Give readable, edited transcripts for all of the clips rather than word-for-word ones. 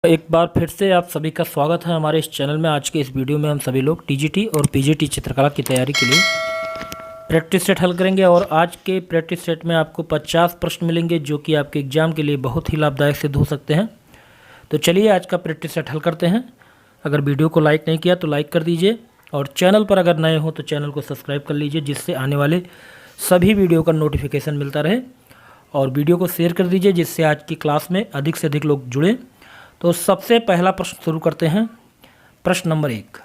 एक बार फिर से आप सभी का स्वागत है हमारे इस चैनल में। आज के इस वीडियो में हम सभी लोग टीजीटी और पीजीटी चित्रकला की तैयारी के लिए प्रैक्टिस सेट हल करेंगे और आज के प्रैक्टिस सेट में आपको 50 प्रश्न मिलेंगे जो कि आपके एग्जाम के लिए बहुत ही लाभदायक सिद्ध हो सकते हैं। तो चलिए आज का प्रैक्टिस सेट हल करते हैं। अगर वीडियो को लाइक नहीं किया तो लाइक कर दीजिए और चैनल पर अगर नए हो तो चैनल को सब्सक्राइब कर लीजिए जिससे आने वाले सभी वीडियो का नोटिफिकेशन मिलता रहे, और वीडियो को शेयर कर दीजिए जिससे आज की क्लास में अधिक से अधिक लोग जुड़ें। तो सबसे पहला प्रश्न शुरू करते हैं। प्रश्न नंबर 1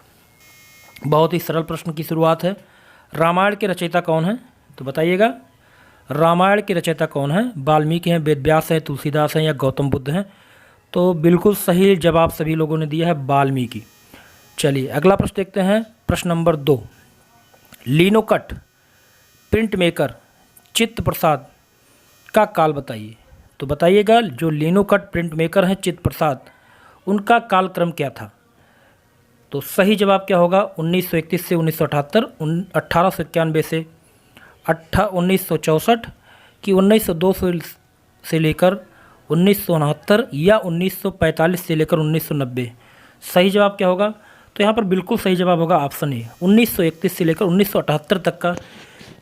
बहुत ही सरल प्रश्न की शुरुआत है। रामायण के रचयिता कौन है? तो बताइएगा रामायण के रचयिता कौन है? वाल्मीकि हैं, वेद व्यास हैं, तुलसीदास हैं या गौतम बुद्ध हैं? तो बिल्कुल सही जवाब सभी लोगों ने दिया है वाल्मीकि। चलिए अगला प्रश्न देखते हैं। प्रश्न नंबर 2 लिनोकट प्रिंट मेकर चित्त प्रसाद का काल बताइए। तो बताइएगा जो लिनोकट प्रिंट मेकर हैं चित्त प्रसाद, उनका कालक्रम क्या था? तो सही जवाब क्या होगा? 1931 से 1978, 1891 से 1964 कि 1902 से लेकर 1969 या 1945 से लेकर 1990? सही जवाब क्या होगा? तो यहाँ पर बिल्कुल सही जवाब होगा ऑप्शन ए, 1931 से लेकर 1978 तक का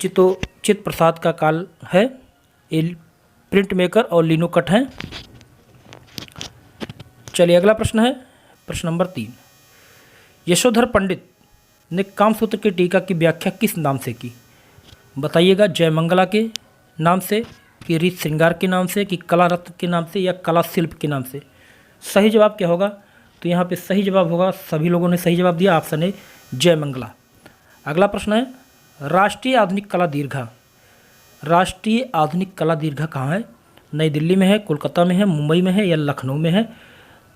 चित्त प्रसाद का काल है। प्रिंट मेकर और लिनोकट हैं। चलिए अगला प्रश्न है। प्रश्न नंबर 3 यशोधर पंडित ने कामसूत्र की टीका की व्याख्या किस नाम से की? बताइएगा जयमंगला के नाम से कि रीत श्रृंगार के नाम से कि कला रत्न के नाम से या कला शिल्प के नाम से? सही जवाब क्या होगा? तो यहाँ पे सही जवाब होगा, सभी लोगों ने सही जवाब दिया, ऑप्शन ए जयमंगला। अगला प्रश्न है राष्ट्रीय आधुनिक कला दीर्घा। राष्ट्रीय आधुनिक कला दीर्घा कहाँ है? नई दिल्ली में है, कोलकाता में है, मुंबई में है या लखनऊ में है?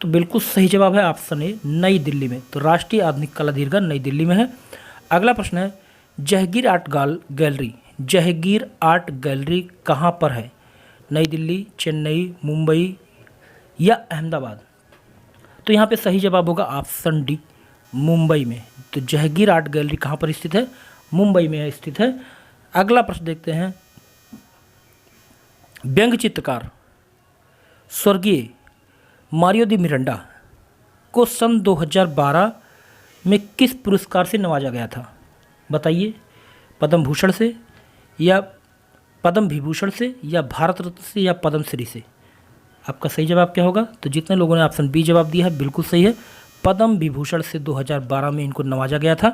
तो बिल्कुल सही जवाब है ऑप्शन ए नई दिल्ली में। तो राष्ट्रीय आधुनिक कला दीर्घा नई दिल्ली में है। अगला प्रश्न है Jahangir art gallery. Jahangir art gallery कहाँ पर है? नई दिल्ली, चेन्नई, मुंबई या अहमदाबाद? तो यहाँ पे सही जवाब होगा ऑप्शन डी मुंबई में। तो जहांगीर आर्ट गैलरी कहाँ पर स्थित है? मुंबई में स्थित है। अगला प्रश्न देखते हैं व्यंग चित्रकार स्वर्गीय मारियो दी मिरांडा को सन 2012 में किस पुरस्कार से नवाजा गया था? बताइए पद्म भूषण से या पद्म विभूषण से या भारत रत्न से या पद्म श्री से? आपका सही जवाब क्या होगा? तो जितने लोगों ने ऑप्शन बी जवाब दिया है बिल्कुल सही है, पद्म विभूषण से 2012 में इनको नवाजा गया था।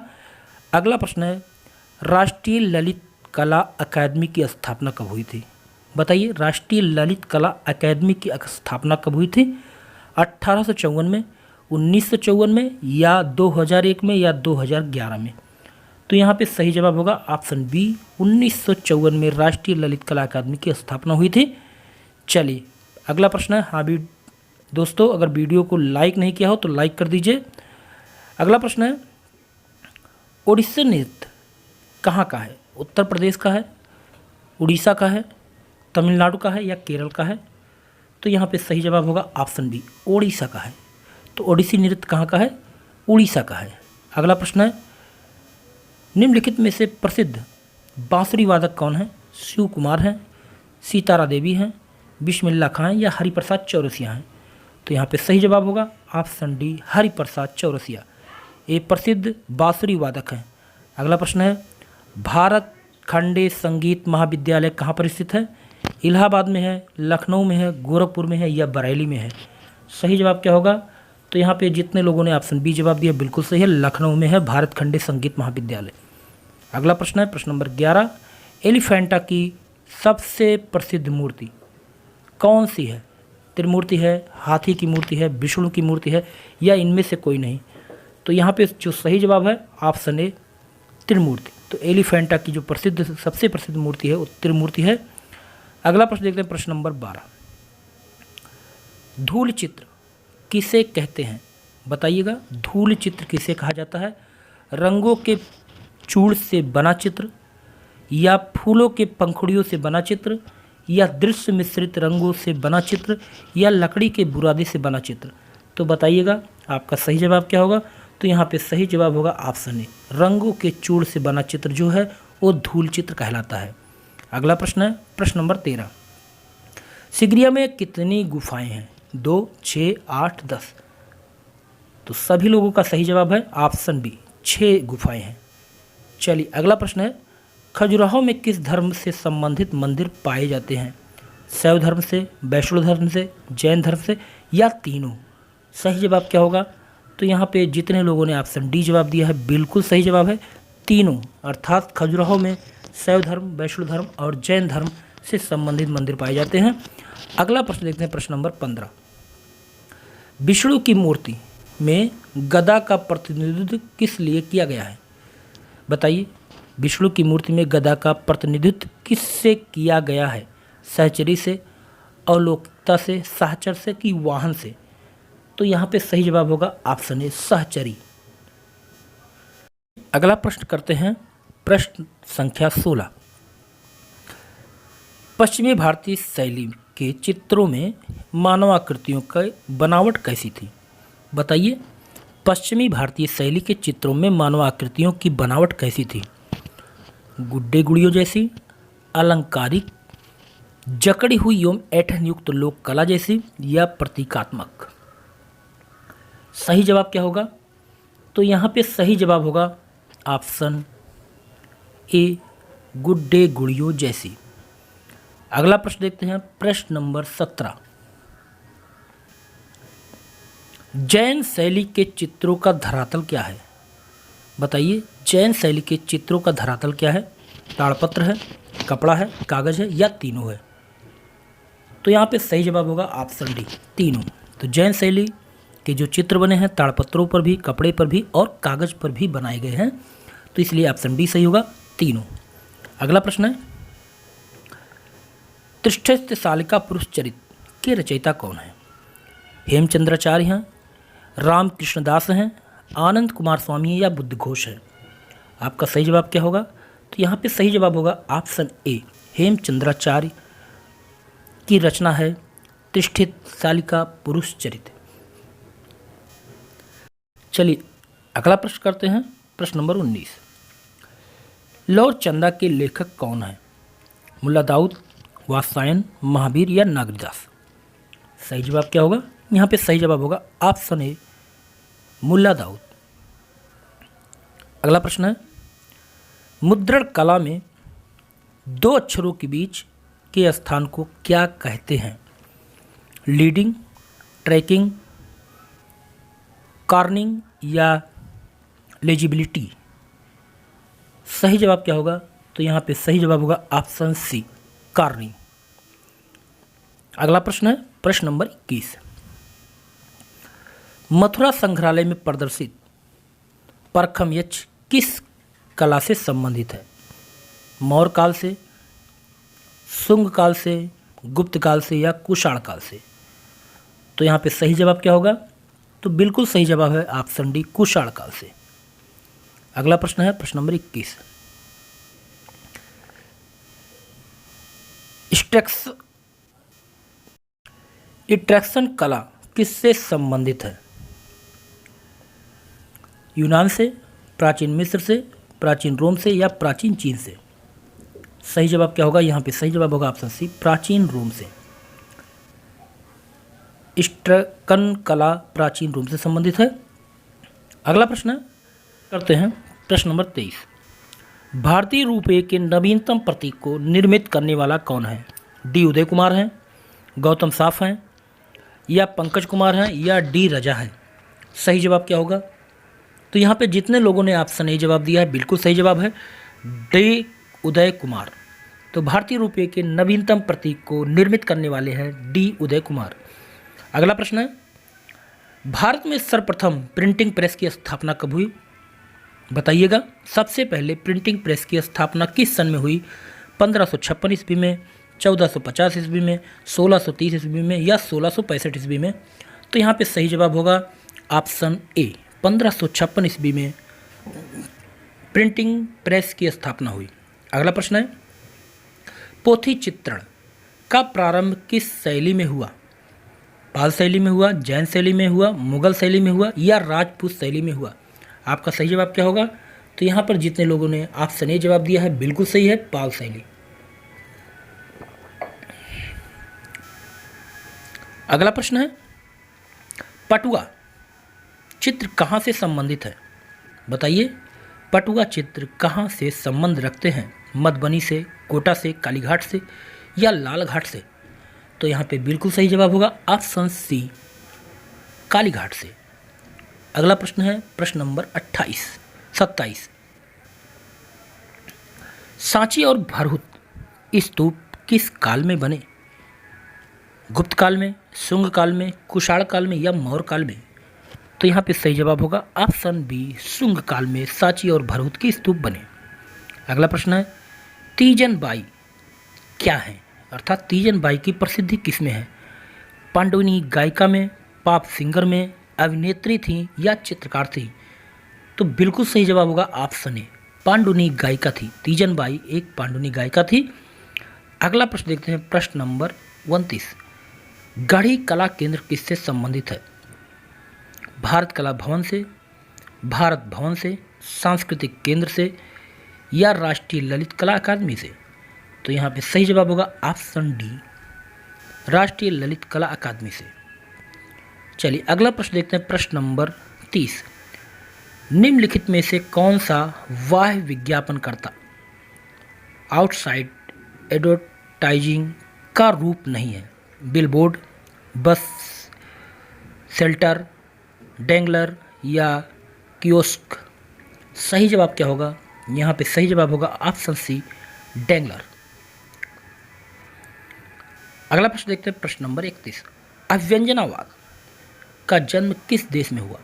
अगला प्रश्न है राष्ट्रीय ललित कला अकादमी की स्थापना कब हुई थी? बताइए राष्ट्रीय ललित कला अकादमी की स्थापना कब हुई थी? 1854 में, 1954 में या 2001 में या 2011 में? तो यहाँ पे सही जवाब होगा ऑप्शन बी 1954 में राष्ट्रीय ललित कला अकादमी की स्थापना हुई थी। चलिए अगला प्रश्न है। हाँ भी दोस्तों अगर वीडियो को लाइक नहीं किया हो तो लाइक कर दीजिए। अगला प्रश्न है ओडिसी नृत्य कहाँ का है? उत्तर प्रदेश का है, उड़ीसा का है, तमिलनाडु का है या केरल का है? तो यहाँ पे सही जवाब होगा ऑप्शन बी ओडिशा का है। तो ओडिसी नृत्य कहाँ का है? उड़ीसा का है। अगला प्रश्न है निम्नलिखित में से प्रसिद्ध बांसुरी वादक कौन है? शिव कुमार हैं, सीतारा देवी हैं, बिस्मिल्लाह खां हैं या हरिप्रसाद चौरसिया हैं? तो यहाँ पे सही जवाब होगा ऑप्शन डी हरिप्रसाद चौरसिया, ये प्रसिद्ध बांसुरी वादक हैं। अगला प्रश्न है भारत खंडे संगीत महाविद्यालय कहाँ पर स्थित है? इलाहाबाद में है, लखनऊ में है, गोरखपुर में है या बरेली में है? सही जवाब क्या होगा? तो यहाँ पे जितने लोगों ने ऑप्शन बी जवाब दिया बिल्कुल सही है, लखनऊ में है भारत खंडे संगीत महाविद्यालय। अगला प्रश्न है प्रश्न नंबर 11 एलिफेंटा की सबसे प्रसिद्ध मूर्ति कौन सी है? त्रिमूर्ति है, हाथी की मूर्ति है, विष्णु की मूर्ति है या इनमें से कोई नहीं? तो यहाँ पे जो सही जवाब है ऑप्शन ए त्रिमूर्ति। तो एलिफेंटा की जो प्रसिद्ध सबसे प्रसिद्ध मूर्ति है वो त्रिमूर्ति है। अगला प्रश्न देखते हैं प्रश्न नंबर 12 धूल चित्र किसे कहते हैं? बताइएगा धूल चित्र किसे कहा जाता है? रंगों के चूड़ से बना चित्र या फूलों के पंखुड़ियों से बना चित्र या दृश्य मिश्रित रंगों से बना चित्र या लकड़ी के बुरादे से बना चित्र? तो बताइएगा आपका सही जवाब क्या होगा? तो यहाँ पे सही जवाब होगा ऑप्शन ए रंगों के चूड़ से बना चित्र जो है वो धूल चित्र कहलाता है। अगला प्रश्न है प्रश्न नंबर 13 सिगरिया में कितनी गुफाएं हैं? 2, 6, 8, 10। तो सभी लोगों का सही जवाब है ऑप्शन बी, 6 गुफाएं हैं। चलिए अगला प्रश्न है, खजुराहो में किस धर्म से संबंधित मंदिर पाए जाते हैं? शैव धर्म से, वैष्णव धर्म से, जैन धर्म से या तीनों? सही जवाब क्या होगा? तो यहाँ पे जितने लोगों ने ऑप्शन डी जवाब दिया है बिल्कुल सही जवाब है तीनों, अर्थात खजुराहो में शैव धर्म, वैष्णव धर्म और जैन धर्म से संबंधित मंदिर पाए जाते हैं। अगला प्रश्न देखते हैं, प्रश्न नंबर 15। विष्णु की मूर्ति में गदा का प्रतिनिधित्व किस लिए किया गया है? बताइए, विष्णु की मूर्ति में गदा का प्रतिनिधित्व किससे किया गया है? सहचरी से, अलौकिकता से, सहचर से कि वाहन से? तो यहाँ पे सही जवाब होगा ऑप्शन ए, सहचरी। अगला प्रश्न करते हैं, प्रश्न संख्या 16। पश्चिमी भारतीय शैली के चित्रों में मानवाकृतियों की बनावट कैसी थी? बताइए, पश्चिमी भारतीय शैली के चित्रों में मानवाकृतियों की बनावट कैसी थी? गुड्डे गुड़ियों जैसी, अलंकारिक, जकड़ी हुई एवं ऐंठन युक्त लोक कला जैसी या प्रतीकात्मक? सही जवाब क्या होगा? तो यहाँ पे सही जवाब होगा ऑप्शन ए, गुड्डे गुड़ियों जैसी। अगला प्रश्न देखते हैं, प्रश्न नंबर 17। जैन शैली के चित्रों का धरातल क्या है? बताइए, जैन शैली के चित्रों का धरातल क्या है? ताड़पत्र है, कपड़ा है, कागज है या तीनों है? तो यहाँ पे सही जवाब होगा ऑप्शन डी, तीनों। तो जैन शैली के जो चित्र बने हैं ताड़पत्रों पर भी, कपड़े पर भी और कागज पर भी बनाए गए हैं, तो इसलिए ऑप्शन डी सही होगा, तीनों। अगला प्रश्न है, तिष्ठस्थ शालिका पुरुष चरित्र के रचयिता कौन है? हेमचंद्राचार्य हैं, रामकृष्णदास हैं, आनंद कुमार स्वामी या बुद्धघोष है? आपका सही जवाब क्या होगा? तो यहाँ पे सही जवाब होगा ऑप्शन ए, हेमचंद्राचार्य की रचना है तिष्ठित शालिका पुरुष चरित्र। चलिए अगला प्रश्न करते हैं, प्रश्न नंबर 19। लौर चंदा के लेखक कौन है? मुल्ला दाऊद, वात्स्यायन, महावीर या नागरीदास? सही जवाब क्या होगा? यहाँ पे सही जवाब होगा ऑप्शन ए, मुल्ला दाऊद। अगला प्रश्न है, मुद्रण कला में 2 अक्षरों के बीच के स्थान को क्या कहते हैं? लीडिंग, ट्रैकिंग, कार्निंग या लेजिबिलिटी? सही जवाब क्या होगा? तो यहाँ पे सही जवाब होगा ऑप्शन सी, कार्निंग। अगला प्रश्न है, प्रश्न नंबर 21। मथुरा संग्रहालय में प्रदर्शित परखम यक्ष किस कला से संबंधित है? मौर्य काल से, शुंग काल से, गुप्त काल से या कुषाण काल से? तो यहाँ पे सही जवाब क्या होगा? तो बिल्कुल सही जवाब है ऑप्शन डी, कुषाण काल से। अगला प्रश्न है, प्रश्न नंबर 21। इंट्रैक्शन कला किससे संबंधित है? यूनान से, प्राचीन मिस्र से, प्राचीन रोम से या प्राचीन चीन से? सही जवाब क्या होगा? यहाँ पे सही जवाब होगा ऑप्शन सी, प्राचीन रोम से। इंट्रैक्शन कला प्राचीन रोम से संबंधित है। अगला प्रश्न करते हैं, प्रश्न नंबर 23। भारतीय रुपये के नवीनतम प्रतीक को निर्मित करने वाला कौन है? डी उदय कुमार हैं, गौतम साफ हैं या पंकज कुमार हैं या डी रजा है? सही जवाब क्या होगा? तो यहाँ पे जितने लोगों ने ऑप्शन ए जवाब दिया है बिल्कुल सही जवाब है, डी उदय कुमार। तो भारतीय रुपये के नवीनतम प्रतीक को निर्मित करने वाले हैं डी उदय कुमार। अगला प्रश्न है, भारत में सर्वप्रथम प्रिंटिंग प्रेस की स्थापना कब हुई? बताइएगा। सबसे पहले प्रिंटिंग प्रेस की स्थापना किस सन में हुई? 1556 ईस्वी में, 1450 ईस्वी में, 1630 ईस्वी में या 1665 ईस्वी में? तो यहाँ पे सही जवाब होगा ऑप्शन ए, 1556 ईस्वी में प्रिंटिंग प्रेस की स्थापना हुई। अगला प्रश्न है, पोथी चित्रण का प्रारंभ किस शैली में हुआ? पाल शैली में हुआ, जैन शैली में हुआ, मुगल शैली में हुआ या राजपूत शैली में हुआ? आपका सही जवाब क्या होगा? तो यहाँ पर जितने लोगों ने ऑप्शन ए जवाब दिया है बिल्कुल सही है, पाल शैली। अगला प्रश्न है, पटुआ चित्र कहाँ से संबंधित है? बताइए, पटुआ चित्र कहाँ से संबंध रखते हैं? मधुबनी से, कोटा से, कालीघाट से या लालघाट से? तो यहाँ पे बिल्कुल सही जवाब होगा ऑप्शन सी, कालीघाट से। अगला प्रश्न है प्रश्न नंबर 27। सांची और भरहुत स्तूप किस काल में बने? गुप्त काल में, शुंग काल में, कुषाण काल में या मौर्य काल में? तो यहाँ पे सही जवाब होगा ऑप्शन बी, शुंग काल में सांची और भरहुत के स्तूप बने। अगला प्रश्न है तीजन बाई क्या है, अर्थात तीजन बाई की प्रसिद्धि किसमें है? पांडुनी गायिका में, पॉप सिंगर में, अभिनेत्री थी या चित्रकार थी? तो बिल्कुल सही जवाब होगा ऑप्शन ए, पांडुनी गायिका थी। तीजन बाई एक पांडुनी गायिका थी। अगला प्रश्न देखते हैं प्रश्न नंबर 29। गढ़ी कला केंद्र किससे संबंधित है? भारत कला भवन से, भारत भवन से, सांस्कृतिक केंद्र से या राष्ट्रीय ललित कला अकादमी से? तो यहाँ पे सही जवाब होगा ऑप्शन डी, राष्ट्रीय ललित कला अकादमी से। चलिए अगला प्रश्न देखते हैं प्रश्न नंबर 30। निम्नलिखित में से कौन सा बाह्य विज्ञापनकर्ता आउटसाइड एडवर्टाइजिंग का रूप नहीं है? बिलबोर्ड, बस शेल्टर, डेंगलर या कियोस्क? सही जवाब क्या होगा? यहाँ पे सही जवाब होगा ऑप्शन सी, डेंगलर। अगला प्रश्न देखते हैं प्रश्न नंबर 31। अव्यंजनावाद का जन्म किस देश में हुआ?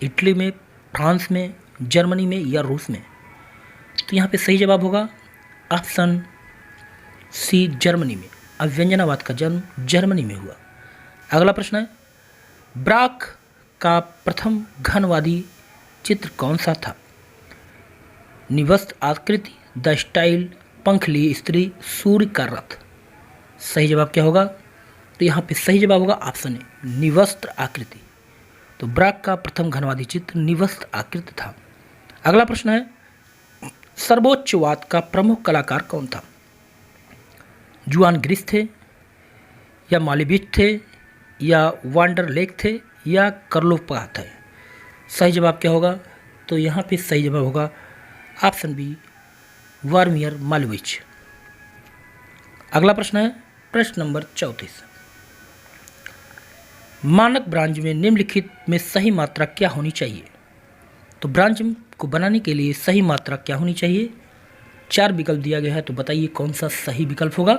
इटली में, फ्रांस में, जर्मनी में या रूस में? तो यहाँ पे सही जवाब होगा ऑप्शन सी, जर्मनी में। अव्यंजनावाद का जन्म जर्मनी में हुआ। अगला प्रश्न है ब्राक का प्रथम घनवादी चित्र कौन सा था? निवस्त आकृति, द स्टाइल, पंख लिए स्त्री, सूर्य का रथ? सही जवाब क्या होगा? तो यहाँ पे सही जवाब होगा ऑप्शन ए, निवस्त्र आकृति। तो ब्राक का प्रथम घनवादी चित्र निवस्त्र आकृति था। अगला प्रश्न है सर्वोच्चवाद का प्रमुख कलाकार कौन था? जुआन ग्रिस थे या मालेविच थे या वांडर लेक थे या कर्लोपा थे? सही जवाब क्या होगा? तो यहाँ पे सही जवाब होगा ऑप्शन बी, वर्मियर मालेविच। अगला प्रश्न है प्रश्न नंबर 34। मानक ब्रांज में निम्नलिखित में सही मात्रा क्या होनी चाहिए? तो ब्रांज को बनाने के लिए सही मात्रा क्या होनी चाहिए? 4 विकल्प दिया गया है, तो बताइए कौन सा सही विकल्प होगा?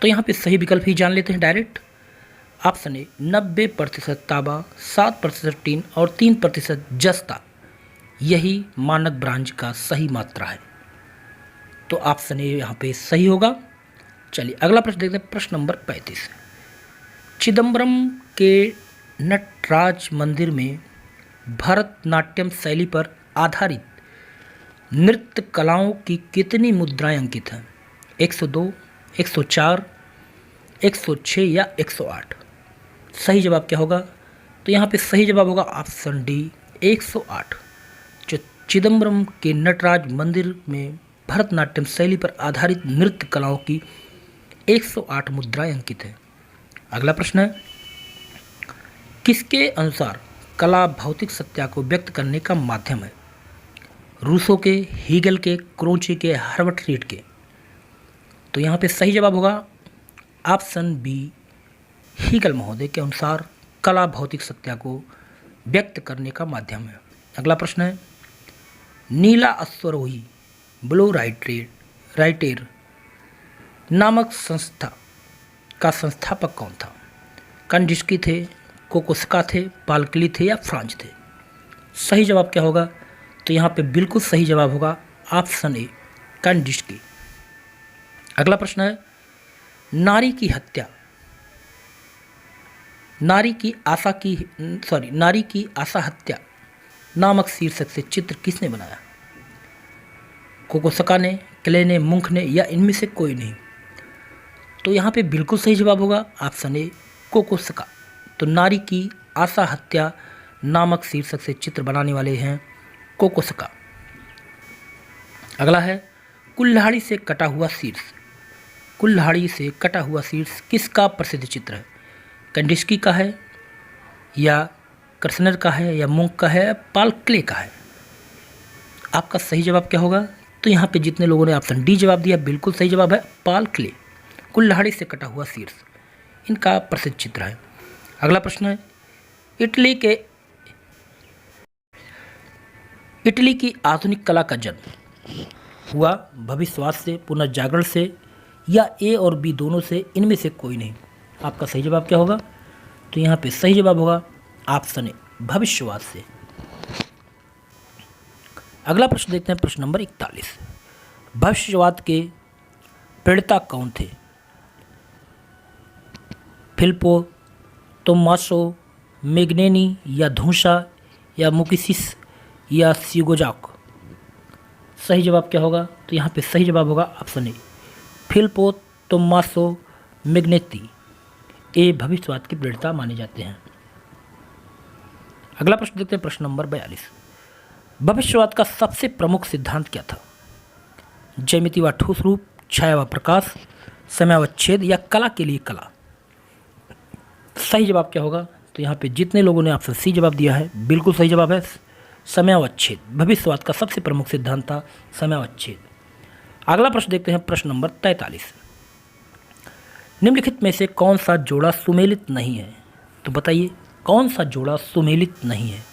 तो यहाँ पे सही विकल्प ही जान लेते हैं डायरेक्ट। ऑप्शन ए 90% तांबा, 7% टीन और 3% जस्ता, यही मानक ब्रांज का सही मात्रा है। तो ऑप्शन ए यहाँ पे सही होगा। चलिए अगला प्रश्न देखते हैं प्रश्न नंबर 35। चिदम्बरम के नटराज मंदिर में भरतनाट्यम शैली पर आधारित नृत्य कलाओं की कितनी मुद्राएं अंकित हैं? 102, 104, 106 या 108? सही जवाब क्या होगा? तो यहाँ पे सही जवाब होगा ऑप्शन डी, 108। जो चिदम्बरम के नटराज मंदिर में भरतनाट्यम शैली पर आधारित नृत्य कलाओं की 108 मुद्राएं अंकित है। अगला प्रश्न है किसके अनुसार कला भौतिक सत्ता को व्यक्त करने का माध्यम है? रूसो के, हीगल के, क्रोचे के, हर्बर्ट रीड के? तो यहाँ पे सही जवाब होगा ऑप्शन बी, हीगल महोदय के अनुसार कला भौतिक सत्ता को व्यक्त करने का माध्यम है। अगला प्रश्न है नीला अश्वरोही ब्लू राइटेर नामक संस्था का संस्थापक कौन था? कंडिस्की थे, कोकोस्का थे, पालकिली थे या फ्रांच थे? सही जवाब क्या होगा? तो यहाँ पे बिल्कुल सही जवाब होगा ऑप्शन ए, कंडिस्की। अगला प्रश्न है नारी की आशा हत्या नामक शीर्षक से चित्र किसने बनाया? कोकोस्का ने, क्ले ने, मुंख ने या इनमें से कोई नहीं? तो यहाँ पे बिल्कुल सही जवाब होगा ऑप्शन ए, कोकोस्का। तो नारी की आशा हत्या नामक शीर्षक से चित्र बनाने वाले हैं कोकोस्का। अगला है कुल्हाड़ी से कटा हुआ शीर्ष। कुल्हाड़ी से कटा हुआ शीर्ष किसका प्रसिद्ध चित्र है? कंडिस्की का है या कर्सनर का है या मुंक का है या पाल क्ले का है? आपका सही जवाब क्या होगा? तो यहाँ पे जितने लोगों ने ऑप्शन डी जवाब दिया बिल्कुल सही जवाब है, पाल क्ले। कुल्हाड़ी से कटा हुआ शीर्ष इनका प्रसिद्ध चित्र है। अगला प्रश्न है, इटली की आधुनिक कला का जन्म हुआ भविष्यवाद से, पुनर्जागरण से या ए और बी दोनों से, इनमें से कोई नहीं। आपका सही जवाब क्या होगा? तो यहाँ पे सही जवाब होगा ऑप्शन ए, भविष्यवाद से। अगला प्रश्न देखते हैं, प्रश्न नंबर 41। भविष्यवाद के प्रणेता कौन थे? फिलिपो, तोमासो, मैग्नेनी या धूसा या मुकिसिस या सिगोजाक? सही जवाब क्या होगा? तो यहाँ पे सही जवाब होगा ऑप्शन ए, फिलिपो, तोमासो, मैग्नेती। ये भविष्यवाद के प्रणेता माने जाते हैं। अगला प्रश्न देखते हैं, प्रश्न नंबर 42। भविष्यवाद का सबसे प्रमुख सिद्धांत क्या था? ज्यामिति व ठोस रूप, छाया व प्रकाश, समयावच्छेद या कला के लिए कला? सही जवाब क्या होगा? तो यहाँ पे जितने लोगों ने ऑप्शन सी जवाब दिया है बिल्कुल सही जवाब है, समयावच्छेद। भविष्यवाद का सबसे प्रमुख सिद्धांत था समयावच्छेद। अगला प्रश्न देखते हैं, प्रश्न नंबर 43। निम्नलिखित में से कौन सा जोड़ा सुमेलित नहीं है? तो बताइए कौन सा जोड़ा सुमेलित नहीं है?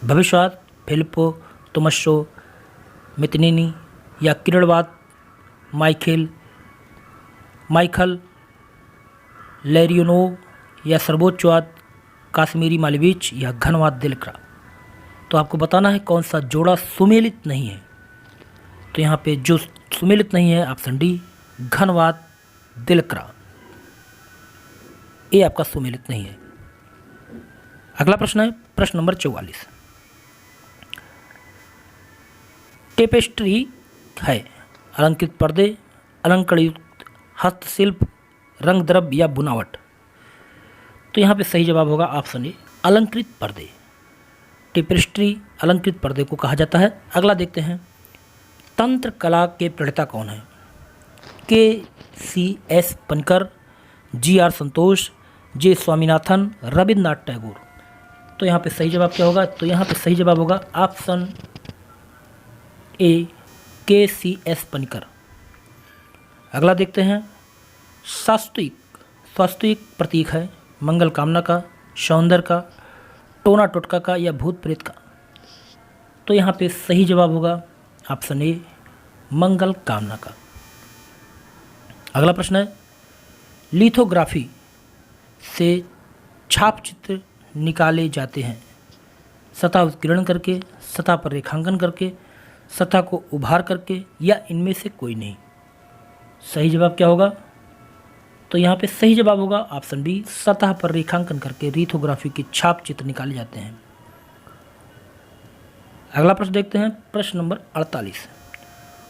भविष्यवाद, फिलिपो, तोमासो, मैग्नेनी या किरणवाद, माइकल लेरियोनोव या सर्वोच्चवाद, काश्मीरी मालवीच या घनवाद दिलकरा? तो आपको बताना है कौन सा जोड़ा सुमेलित नहीं है। तो यहाँ पे जो सुमेलित नहीं है ऑप्शन डी, घनवाद दिलकरा, ये आपका सुमेलित नहीं है। अगला प्रश्न है, प्रश्न नंबर 44। टेपेस्ट्री है अलंकृत पर्दे, अलंकरणयुक्त हस्तशिल्प, रंग द्रव्य या बुनावट? तो यहाँ पे सही जवाब होगा ऑप्शन ए, अलंकृत पर्दे। टेपेस्ट्री अलंकृत पर्दे को कहा जाता है। अगला देखते हैं, तंत्र कला के प्रणेता कौन है? KCS पनिकर, GR संतोष, जे स्वामीनाथन, रविन्द्रनाथ टैगोर? तो यहाँ पे सही जवाब क्या होगा? तो यहाँ पे सही जवाब होगा ऑप्शन ए, KCS पनिकर। अगला देखते हैं, सात्विक प्रतीक है मंगल कामना का, सौंदर्य का, टोना टोटका का या भूत प्रेत का? तो यहाँ पे सही जवाब होगा ऑप्शन ए, मंगल कामना का। अगला प्रश्न है, लिथोग्राफी से छाप चित्र निकाले जाते हैं सतह उत्कीर्ण करके, सतह पर रेखांकन करके, सतह को उभार करके या इनमें से कोई नहीं? सही जवाब क्या होगा? तो यहाँ पे सही जवाब होगा ऑप्शन बी, सतह पर रेखांकन करके लिथोग्राफी के छाप चित्र निकाले जाते हैं। अगला प्रश्न देखते हैं, प्रश्न नंबर 48।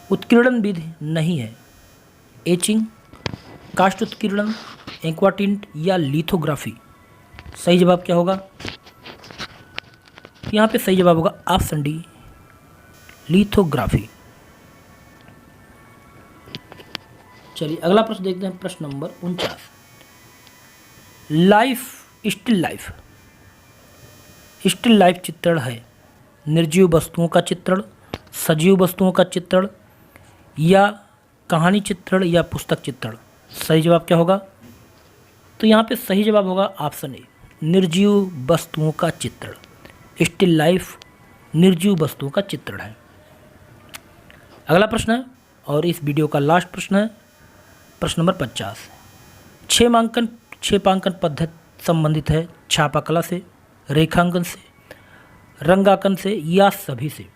उत्कीर्णन विधि नहीं है, एचिंग, कास्ट उत्कीर्णन, एक्वाटिंट या लिथोग्राफी? सही जवाब क्या होगा? यहाँ पे सही जवाब होगा ऑप्शन डी, लिथोग्राफी। चलिए अगला प्रश्न देखते हैं, प्रश्न नंबर 49। स्टिल लाइफ चित्रण है निर्जीव वस्तुओं का चित्रण, सजीव वस्तुओं का चित्रण या कहानी चित्रण या पुस्तक चित्रण? सही जवाब क्या होगा? तो यहाँ पे सही जवाब होगा ऑप्शन ए, निर्जीव वस्तुओं का चित्रण। स्टिल लाइफ निर्जीव वस्तुओं का चित्रण है। अगला प्रश्न है और इस वीडियो का लास्ट प्रश्न है, प्रश्न नंबर 50। क्षेपांकन पद्धति संबंधित है छापाकला से, रेखांकन से, रंगांकन से या सभी से?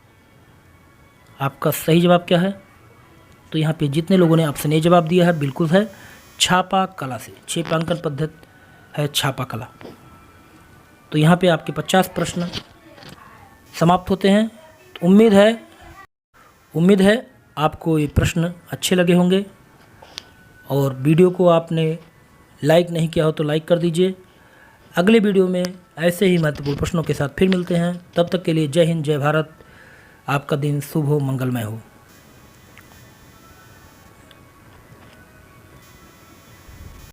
आपका सही जवाब क्या है? तो यहाँ पे जितने लोगों ने ऑप्शन ए जवाब दिया है बिल्कुल है, छापा कला से। क्षेपांकन पद्धति है छापा कला। तो यहाँ पे आपके 50 प्रश्न समाप्त होते हैं। तो उम्मीद है आपको ये प्रश्न अच्छे लगे होंगे और वीडियो को आपने लाइक नहीं किया हो तो लाइक कर दीजिए। अगले वीडियो में ऐसे ही महत्वपूर्ण प्रश्नों के साथ फिर मिलते हैं। तब तक के लिए जय हिंद, जय भारत। आपका दिन शुभ हो, मंगलमय हो।